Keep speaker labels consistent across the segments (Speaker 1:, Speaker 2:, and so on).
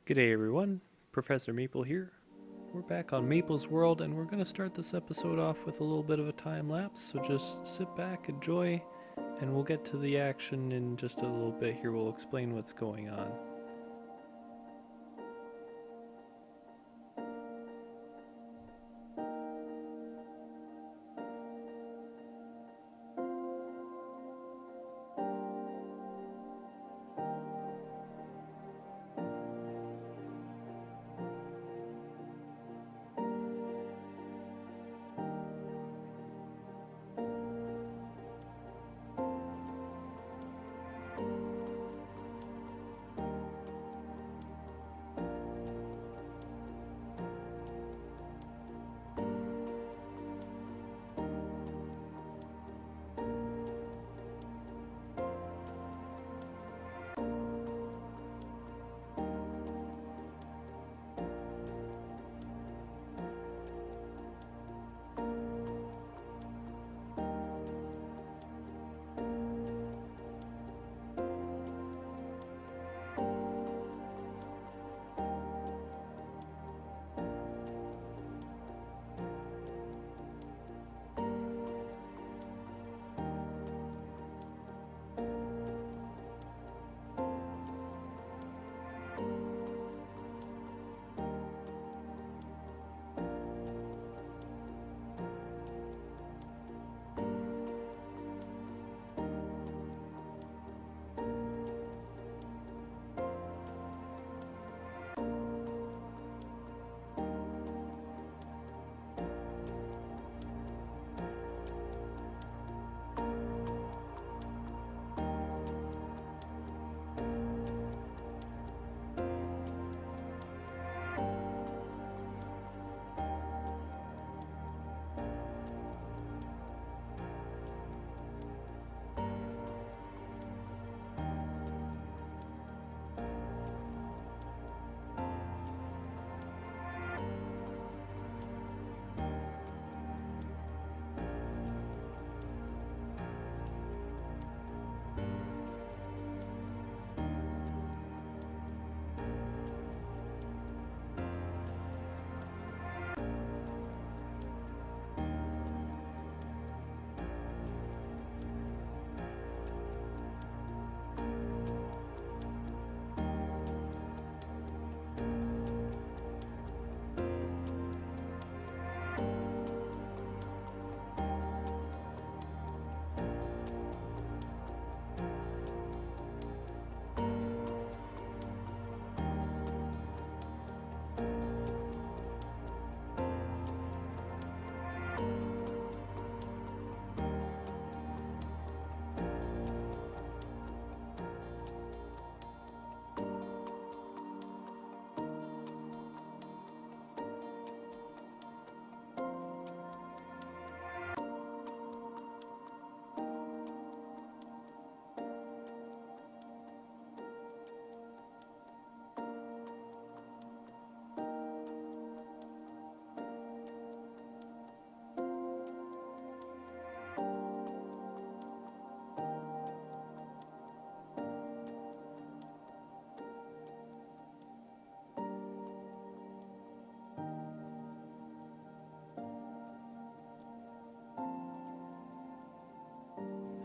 Speaker 1: G'day everyone, Professor Maple here. We're back on Maple's World and we're going to start this episode off with a little bit of a time lapse, so just sit back, enjoy, and we'll get to the action in just a little bit here. We'll explain what's going on.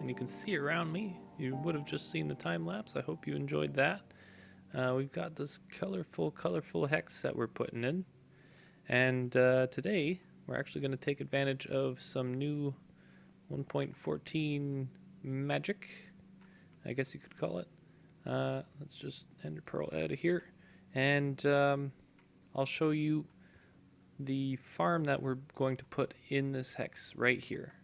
Speaker 1: And you can see around me, you would have just seen the time lapse. I hope you enjoyed that. We've got this colorful hex that we're putting in. And today, we're actually going to take advantage of some new 1.14 magic, I guess you could call it. Let's just ender pearl out of here. And I'll show you the farm that we're going to put in this hex right here.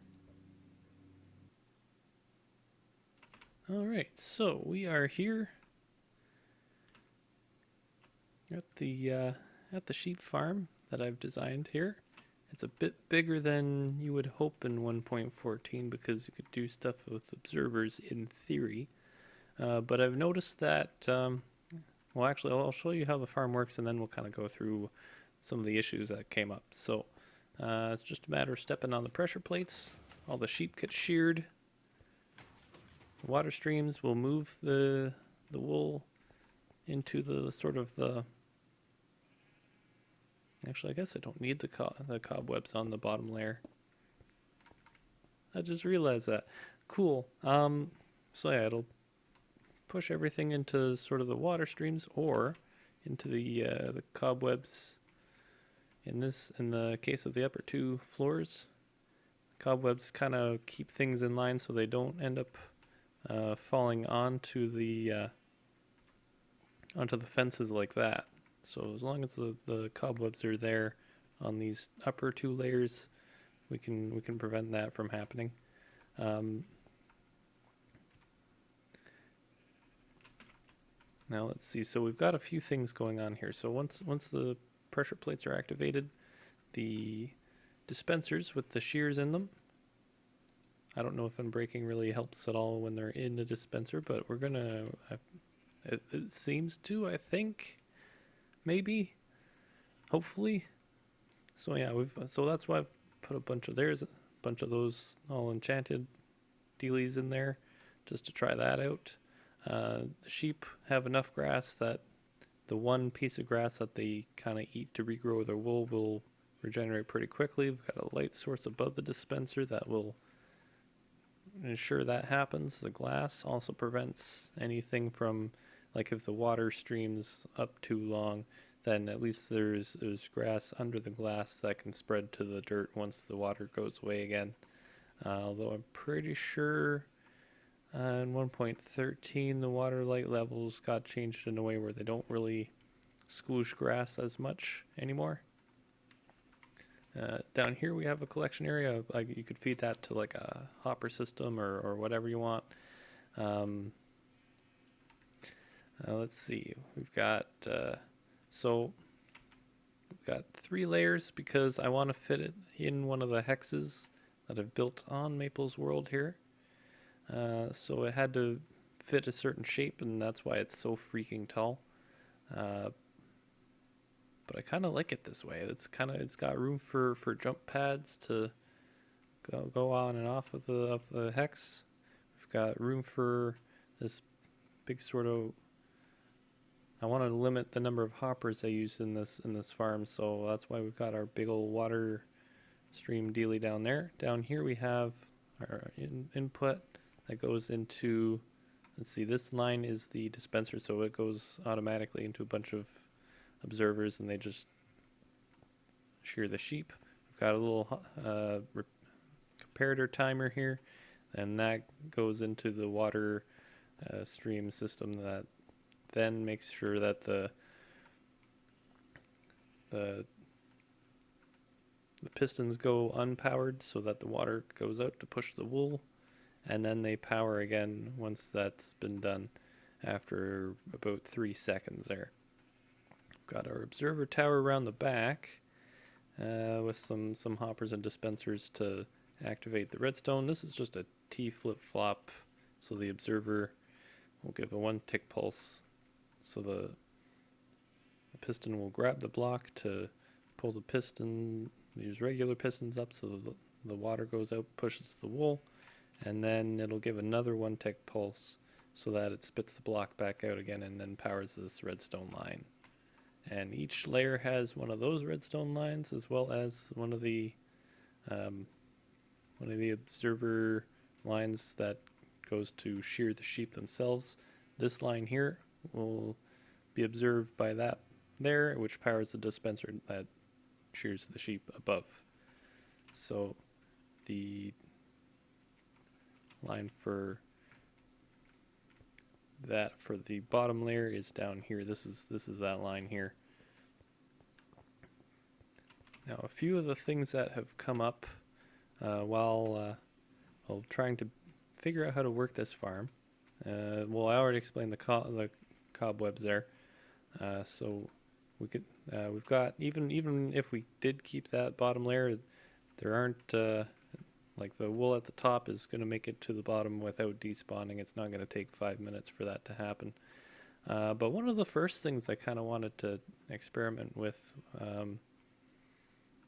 Speaker 1: Alright, so we are here at the sheep farm that I've designed here. It's a bit bigger than you would hope in 1.14 because you could do stuff with observers in theory. But I've noticed that, well actually I'll show you how the farm works and then we'll kind of go through some of the issues that came up. So it's just a matter of stepping on the pressure plates. All the sheep get sheared. Water streams will move the wool into the sort of the Actually, I guess I don't need the cobwebs on the bottom layer. I just realized that. Cool. So yeah, it'll push everything into sort of the water streams or into the cobwebs. In the case of the upper two floors, cobwebs kind of keep things in line so they don't end up falling onto the fences like that. So as long as the cobwebs are there on these upper two layers, we can prevent that from happening. Now let's see. So we've got a few things going on here. So once the pressure plates are activated, the dispensers with the shears in them. I don't know if unbreaking really helps at all when they're in the dispenser, but we're gonna. It seems to. I think, maybe, hopefully. So yeah, so that's why I've put there's a bunch of those all enchanted dealies in there, just to try that out. The sheep have enough grass that the one piece of grass that they kind of eat to regrow their wool will regenerate pretty quickly. We've got a light source above the dispenser that will ensure that happens. The glass also prevents anything from, like if the water streams up too long, then at least there's grass under the glass that can spread to the dirt once the water goes away again. Although I'm pretty sure in 1.13 the water light levels got changed in a way where they don't really squoosh grass as much anymore. Down here we have a collection area. Like you could feed that to like a hopper system or whatever you want. Let's see. We've got we've got 3 layers because I want to fit it in one of the hexes that I've built on Maple's World here. So it had to fit a certain shape, and that's why it's so freaking tall. But I kind of like it this way. It's got room for jump pads to go on and off of the hex. We've got room for this big sort of. I want to limit the number of hoppers I use in this farm, so that's why we've got our big old water stream dealy down there. Down here we have our input that goes into. Let's see, this line is the dispenser, so it goes automatically into a bunch of observers and they just shear the sheep. We've got a little comparator timer here, and that goes into the water stream system that then makes sure that the pistons go unpowered so that the water goes out to push the wool, and then they power again once that's been done after about 3 seconds there. Got our observer tower around the back with some hoppers and dispensers to activate the redstone. This is just a T flip-flop, so the observer will give a 1 tick pulse. So the piston will grab the block to pull the piston, use regular pistons up so the water goes out, pushes the wool, and then it'll give another 1 tick pulse so that it spits the block back out again and then powers this redstone line. And each layer has one of those redstone lines as well as one of the observer lines that goes to shear the sheep themselves. This line here will be observed by that there, which powers the dispenser that shears the sheep above. So the line for the bottom layer is down here. This is that line here. Now, a few of the things that have come up while trying to figure out how to work this farm. Well, I already explained the cobwebs there. So we've got even if we did keep that bottom layer, there aren't like the wool at the top is going to make it to the bottom without despawning. It's not going to take 5 minutes for that to happen. But one of the first things I kind of wanted to experiment with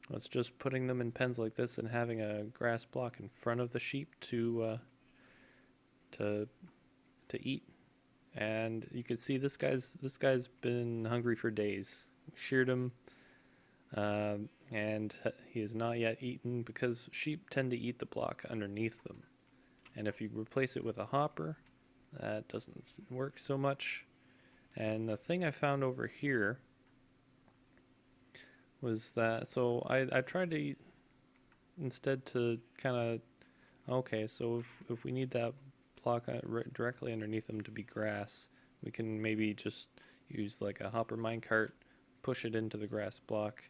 Speaker 1: was just putting them in pens like this and having a grass block in front of the sheep to eat. And you can see this guy's been hungry for days. We sheared him and he has not yet eaten because sheep tend to eat the block underneath them. And if you replace it with a hopper, that doesn't work so much. And the thing I found over here was that, so I tried to instead to kind of, okay, so if we need that block directly underneath them to be grass, we can maybe just use like a hopper minecart, push it into the grass block,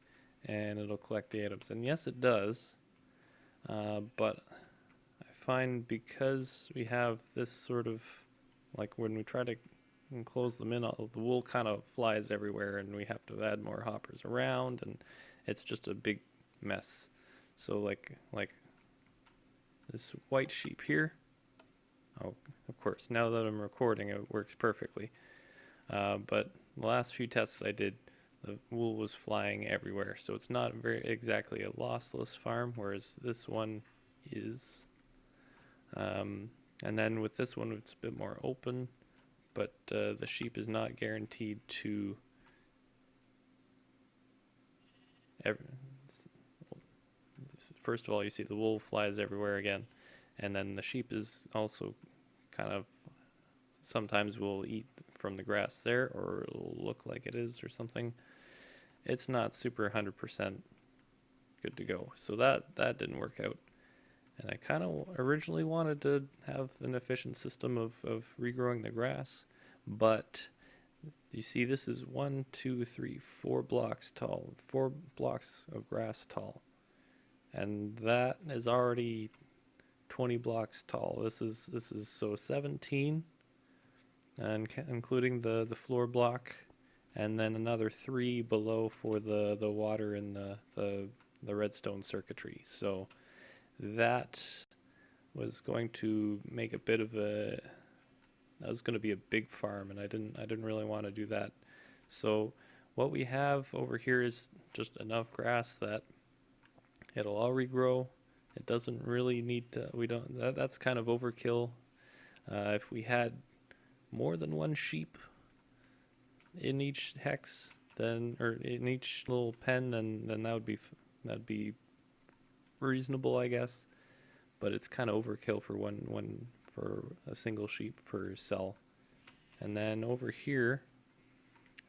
Speaker 1: and it'll collect the items. And yes, it does, but I find because we have this sort of, like when we try to close them in, all the wool kind of flies everywhere, and we have to add more hoppers around, and it's just a big mess. So like this white sheep here, oh, of course, now that I'm recording, it works perfectly. But the last few tests I did, the wool was flying everywhere, so it's not very exactly a lossless farm, whereas this one is. And then with this one, it's a bit more open, but the sheep is not guaranteed to. First of all, you see the wool flies everywhere again, and then the sheep is also kind of sometimes will eat from the grass there, or it'll look like it is or something. It's not super 100% good to go, so that didn't work out. And I kind of originally wanted to have an efficient system of regrowing the grass, but you see this is 1, 2, 3, 4 blocks tall, 4 blocks of grass tall, and that is already 20 blocks tall. This is so 17, and including the floor block, and then another 3 below for the water and the redstone circuitry. So that was going to make a bit of a, that was going to be a big farm, and I didn't really want to do that. So what we have over here is just enough grass that it'll all regrow. It doesn't really need to, we don't, that's kind of overkill. If we had more than one sheep in each hex, then, or in each little pen, then that'd be reasonable, I guess. But it's kind of overkill for one for a single sheep for cell. And then over here,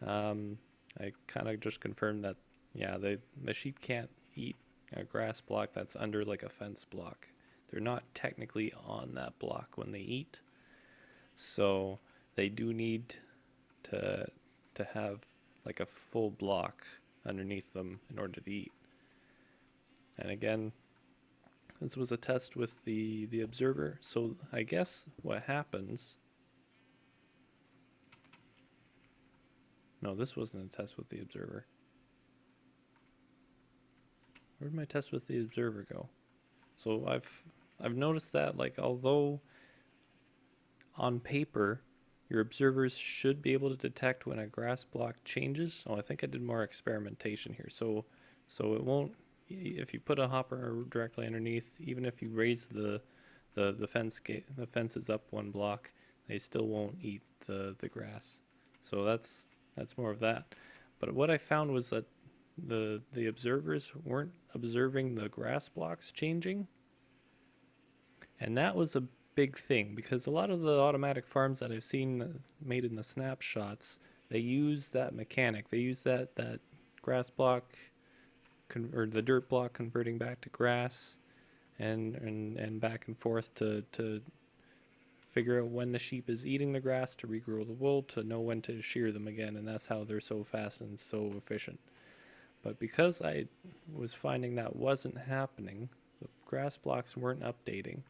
Speaker 1: I kind of just confirmed that, yeah, the sheep can't eat a grass block that's under like a fence block. They're not technically on that block when they eat, so they do need to have like a full block underneath them in order to eat. And again, this was a test with the observer, so I guess what happens, no, this wasn't a test with the observer. Where did my test with the observer go? So I've noticed that, like, although on paper your observers should be able to detect when a grass block changes. Oh, I think I did more experimentation here. So it won't, if you put a hopper directly underneath, even if you raise the fences up 1 block, they still won't eat the grass. So that's more of that. But what I found was that the observers weren't observing the grass blocks changing, and that was a big thing, because a lot of the automatic farms that I've seen made in the snapshots, they use that mechanic. They use that grass block or the dirt block converting back to grass, and back and forth to figure out when the sheep is eating the grass to regrow the wool, to know when to shear them again, and that's how they're so fast and so efficient. But because I was finding that wasn't happening, the grass blocks weren't updating,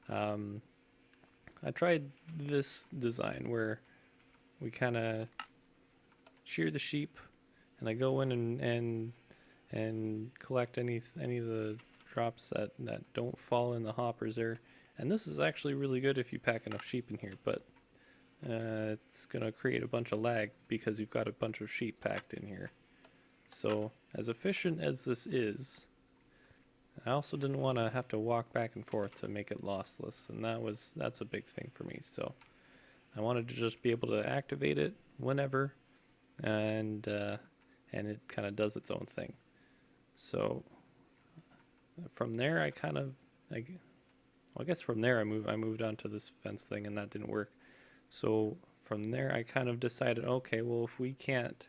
Speaker 1: I tried this design where we kind of shear the sheep, and I go in and collect any of the drops that don't fall in the hoppers there. And this is actually really good if you pack enough sheep in here, but it's going to create a bunch of lag because you've got a bunch of sheep packed in here. So as efficient as this is, I also didn't want to have to walk back and forth to make it lossless, and that's a big thing for me. So I wanted to just be able to activate it whenever, and and it kind of does its own thing. So from there, I guess from there I moved on to this fence thing, and that didn't work. So from there, I kind of decided, okay, well, if we can't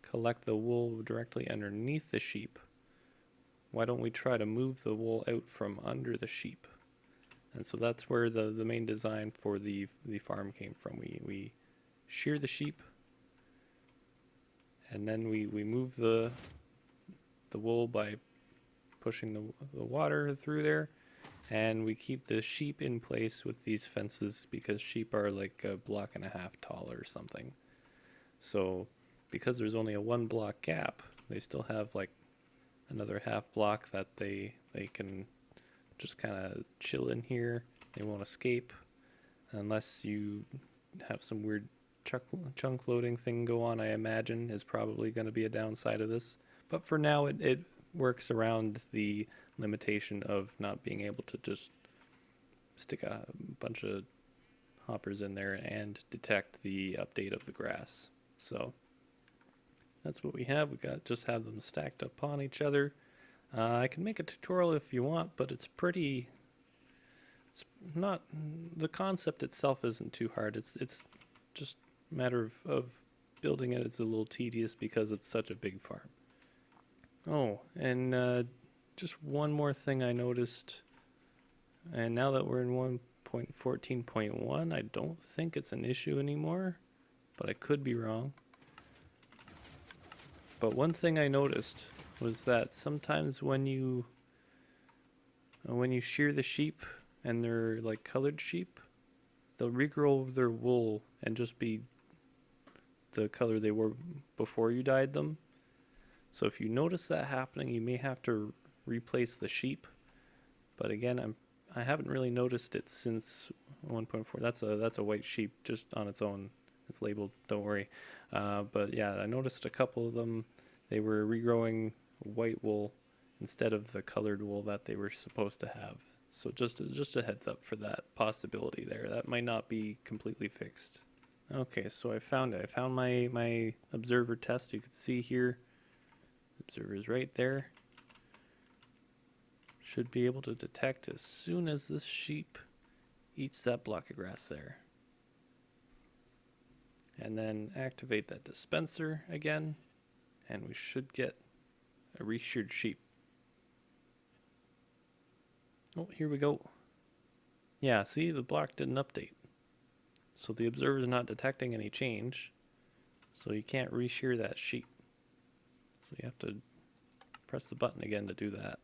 Speaker 1: collect the wool directly underneath the sheep, why don't we try to move the wool out from under the sheep? And so that's where the main design for the farm came from. We shear the sheep, and then we move the wool by pushing the water through there, and we keep the sheep in place with these fences because sheep are like a block and a half tall or something. So because there's only a 1 block gap, they still have like another half block that they can just kind of chill in here. They won't escape unless you have some weird chunk loading thing go on, I imagine, is probably going to be a downside of this. But for now, it works around the limitation of not being able to just stick a bunch of hoppers in there and detect the update of the grass. So that's what we have. Just have them stacked up on each other. I can make a tutorial if you want, but it's not, the concept itself isn't too hard. It's just a matter of building it. It's a little tedious because it's such a big farm. Oh, and just one more thing I noticed, and now that we're in 1.14.1, I don't think it's an issue anymore, but I could be wrong. But one thing I noticed was that sometimes when you shear the sheep and they're like colored sheep, they'll regrow their wool and just be the color they were before you dyed them. So if you notice that happening, you may have to replace the sheep. But again, I haven't really noticed it since 1.4. That's a white sheep just on its own. It's labeled, don't worry. But yeah, I noticed a couple of them. They were regrowing white wool instead of the colored wool that they were supposed to have. So just a heads up for that possibility there. That might not be completely fixed. Okay, so I found it. I found my observer test. You can see here, the observer's right there. Should be able to detect as soon as this sheep eats that block of grass there. And then activate that dispenser again, and we should get a resheared sheep. Oh, here we go. Yeah, see, the block didn't update. So the observer's not detecting any change, so you can't reshear that sheep. So you have to press the button again to do that.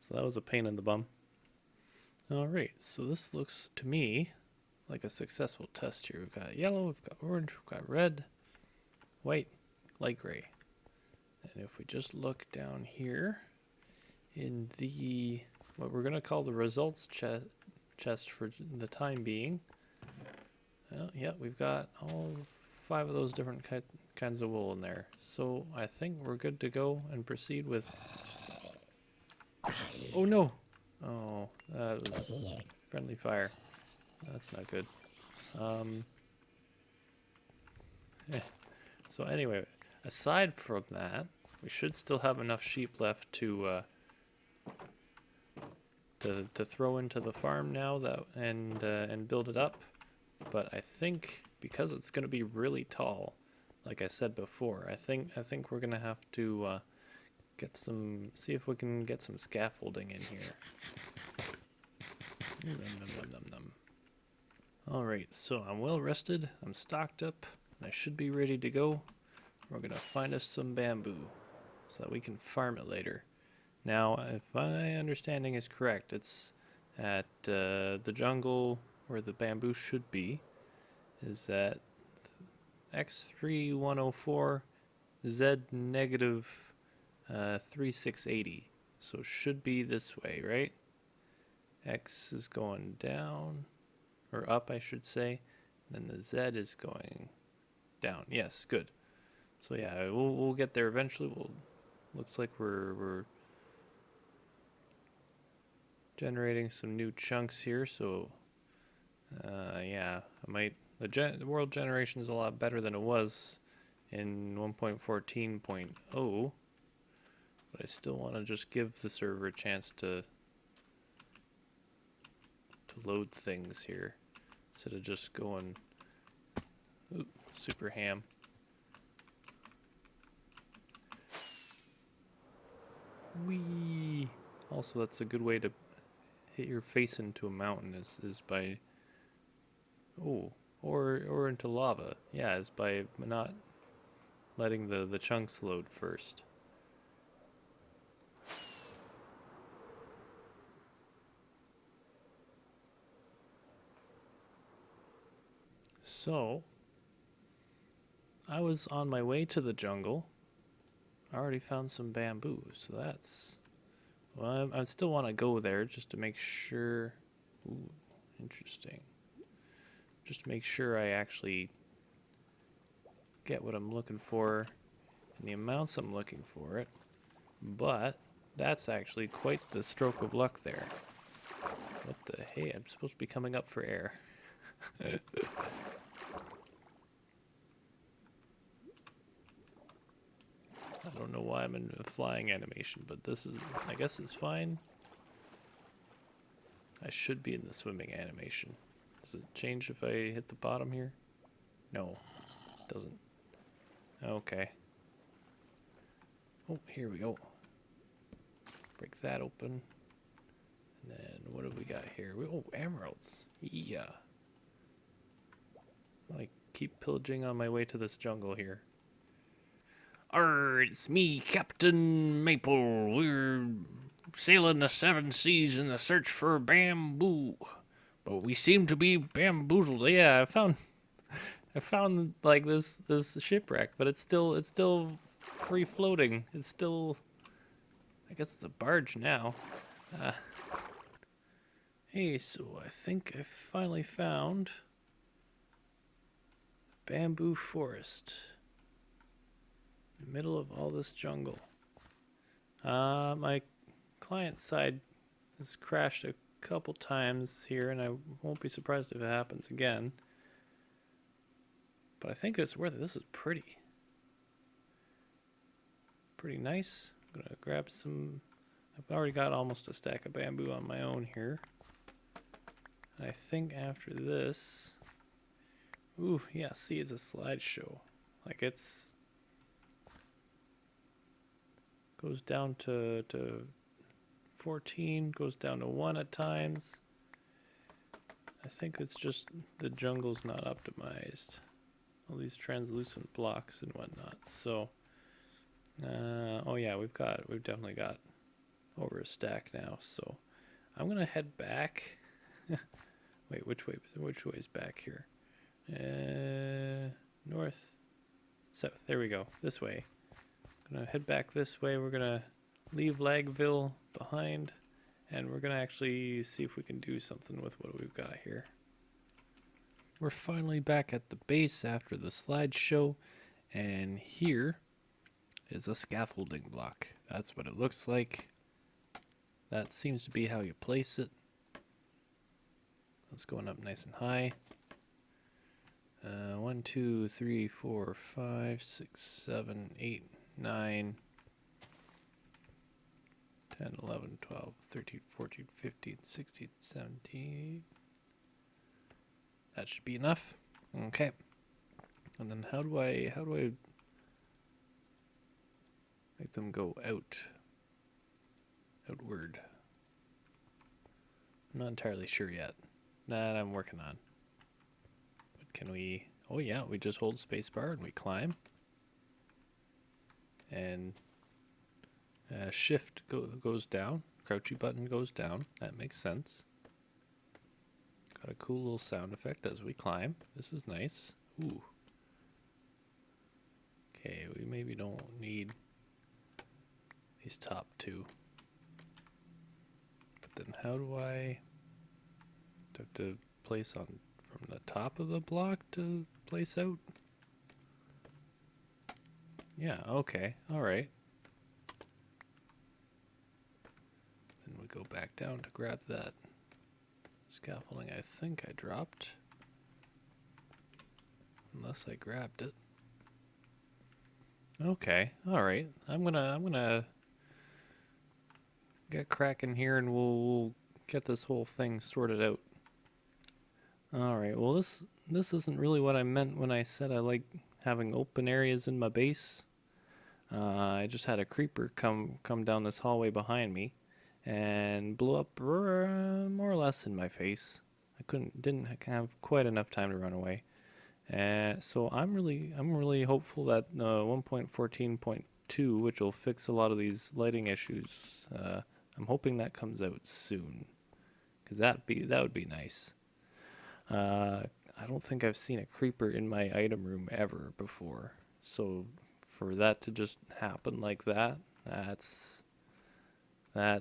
Speaker 1: So that was a pain in the bum. Alright, so this looks to me like a successful test here. We've got yellow, we've got orange, we've got red, white, light gray. And if we just look down here in the, what we're going to call the results chest for the time being, well, yeah, we've got all 5 of those different kinds of wool in there. So I think we're good to go and proceed with... Oh no! Oh, that was friendly fire. That's not good. So anyway, aside from that, we should still have enough sheep left to throw into the farm now and build it up. But I think because it's going to be really tall, like I said before, I think we're going to have to see if we can get some scaffolding in here. Alright, so I'm well rested, I'm stocked up, and I should be ready to go. We're going to find us some bamboo so that we can farm it later. Now, if my understanding is correct, it's at the jungle where the bamboo should be, is at X3104, Z negative 3680. So it should be this way, right? X is going down, or up I should say, then the Z is going down. Yes, good. So yeah, we'll get there eventually. Looks like we're generating some new chunks here, so yeah, the world generation is a lot better than it was in 1.14.0, but I still want to just give the server a chance to load things here instead of just going super ham. Whee! Also, that's a good way to hit your face into a mountain is by or into lava. Yeah, is by not letting the chunks load first. So, I was on my way to the jungle. I already found some bamboo, so that's... Well, I still want to go there just to make sure... Ooh, interesting. Just to make sure I actually get what I'm looking for and the amounts I'm looking for it. But that's actually quite the stroke of luck there. What the hey, I'm supposed to be coming up for air. I don't know why I'm in a flying animation, but this is, I guess it's fine. I should be in the swimming animation. Does it change if I hit the bottom here? No, it doesn't. Okay. Oh, here we go. Break that open. And then what have we got here? Oh, emeralds. Yeah. I keep pillaging on my way to this jungle here. It's me, Captain Maple. We're sailing the 7 seas in the search for bamboo. But we seem to be bamboozled. Yeah, I found like this shipwreck, but it's still free floating. It's still, I guess it's a barge now. Hey, so I think I finally found the bamboo forest. In the middle of all this jungle. My client side has crashed a couple times here, and I won't be surprised if it happens again. But I think it's worth it. This is pretty nice. I'm gonna grab some. I've already got almost a stack of bamboo on my own here. I think after this, ooh, yeah, see, it's a slideshow. Like it's goes down to 14, goes down to 1 at times. I think it's just the jungle's not optimized. All these translucent blocks and whatnot. So, oh yeah, we've definitely got over a stack now. So, I'm gonna head back. Wait, which way is back here? North, south. There we go. This way. I'm gonna head back this way. We're gonna leave Lagville behind, and we're gonna actually see if we can do something with what we've got here. We're finally back at the base after the slideshow, and here is a scaffolding block. That's what it looks like. That seems to be how you place it. It's going up nice and high. 1, 2, 3, 4, 5, 6, 7, 8, 9, 10, 11, 12, 13, 14, 15, 16, 17. That should be enough. Okay. And then how do I make them go outward? I'm not entirely sure yet. That I'm working on. But can we, oh yeah, we just hold spacebar and we climb. And shift goes down, crouchy button goes down. That makes sense. Got a cool little sound effect as we climb. This is nice. Ooh. Okay, we maybe don't need these top two. But then how do I have to place on from the top of the block to place out? Yeah, okay, alright. Then we go back down to grab that scaffolding I think I dropped. Unless I grabbed it. Okay, all right. I'm gonna get cracking here, and we'll get this whole thing sorted out. All right. Well, this isn't really what I meant when I said I like having open areas in my base. I just had a creeper come down this hallway behind me, and blew up more or less in my face. Didn't have quite enough time to run away. So I'm really hopeful that 1.14.2, which will fix a lot of these lighting issues, I'm hoping that comes out soon, because that would be nice. Uh, I don't think I've seen a creeper in my item room ever before, so for that to just happen like that, that's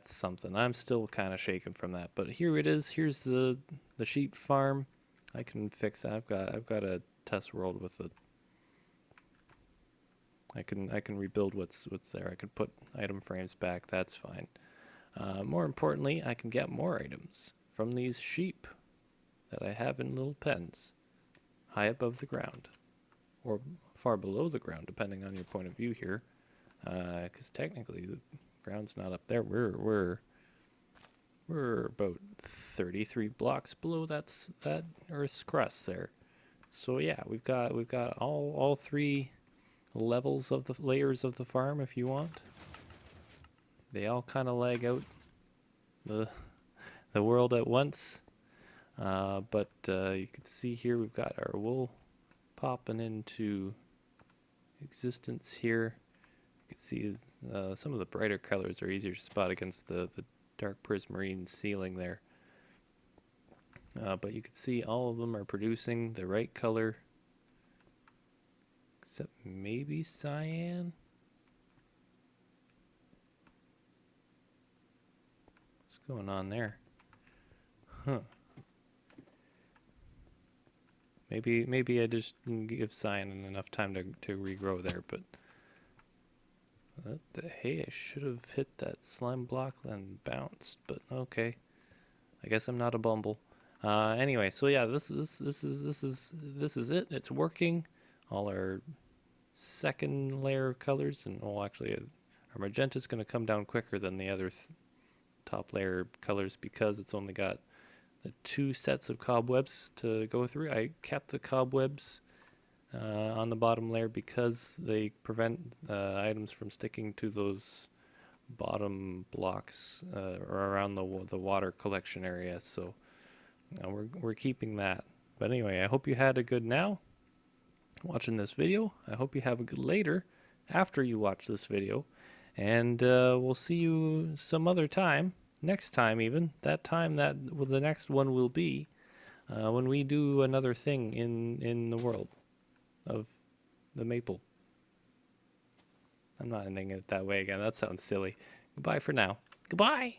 Speaker 1: something. I'm still kind of shaken from that, but here it is. Here's the sheep farm. I can fix that. I've got a test world with it. I can rebuild what's there. I can put item frames back. That's fine. More importantly, I can get more items from these sheep that I have in little pens, high above the ground, or far below the ground, depending on your point of view here. Because technically the ground's not up there. We're about 33 blocks below that Earth's crust there. So yeah, we've got all three levels of the layers of the farm if you want. They all kind of lag out the the world at once. But you can see here we've got our wool popping into existence here. You can see some of the brighter colors are easier to spot against the dark prismarine ceiling there. But you can see all of them are producing the right color, except maybe cyan. What's going on there? Huh. Maybe I just didn't give cyan enough time to regrow there, but hey, I should have hit that slime block and bounced, but okay. I guess I'm not a bumble. Anyway, so yeah, this is it. It's working. All our second layer of colors, and actually, our magenta is going to come down quicker than the other top layer colors because it's only got the two sets of cobwebs to go through. I kept the cobwebs on the bottom layer because they prevent items from sticking to those bottom blocks or around the water collection area. So we're keeping that. But anyway, I hope you had a good now watching this video. I hope you have a good later after you watch this video, and we'll see you some other time, next time even. That time the next one will be when we do another thing in the world of the maple. I'm not ending it that way again. That sounds silly. Goodbye for now. Goodbye.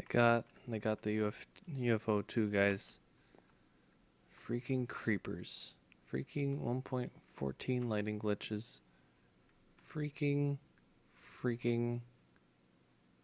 Speaker 1: They got the UFO too, guys. Freaking creepers. Freaking 1.14 lighting glitches. Freaking